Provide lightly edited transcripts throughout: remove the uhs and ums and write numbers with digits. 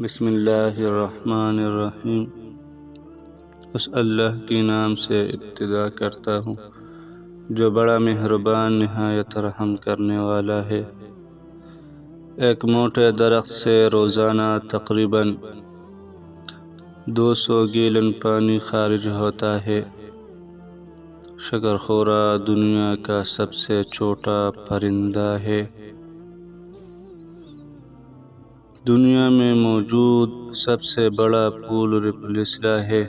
بسم اللہ الرحمن الرحیم۔ اس اللہ کے نام سے ابتدا کرتا ہوں جو بڑا مہربان نہایت رحم کرنے والا ہے۔ ایک موٹے درخت سے روزانہ تقریباً 200 گیلن پانی خارج ہوتا ہے۔ شکر خورا دنیا کا سب سے چھوٹا پرندہ ہے۔ دنیا میں موجود سب سے بڑا پھول ریپلسلا ہے۔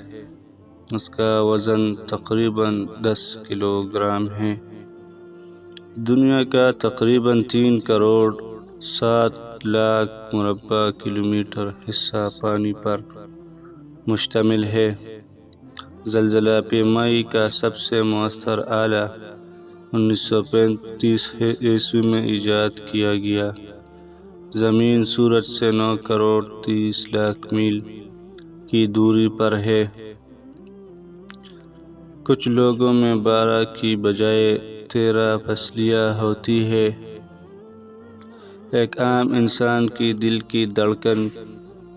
اس کا وزن تقریباً 10 کلو گرام ہے۔ دنیا کا تقریباً 3 کروڑ 7 لاکھ مربع کلومیٹر حصہ پانی پر مشتمل ہے۔ زلزلہ پیمائی کا سب سے مؤثر آلہ 1935 عیسوی میں ایجاد کیا گیا۔ زمین سورج سے 9 کروڑ 30 لاکھ میل کی دوری پر ہے۔ کچھ لوگوں میں 12 کی بجائے 13 پسلیاں ہوتی ہیں۔ ایک عام انسان کی دل کی دھڑکن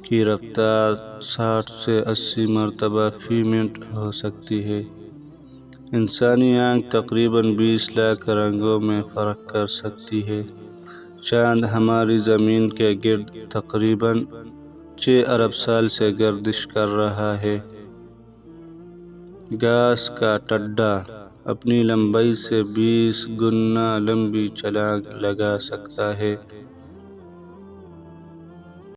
کی رفتار 60 سے 80 مرتبہ فی منٹ ہو سکتی ہے۔ انسانی آنکھ تقریباً 20 لاکھ رنگوں میں فرق کر سکتی ہے۔ چاند ہماری زمین کے گرد تقریباً 6 ارب سال سے گردش کر رہا ہے۔ گھاس کا ٹڈا اپنی لمبائی سے 20 گنا لمبی چھلانگ لگا سکتا ہے۔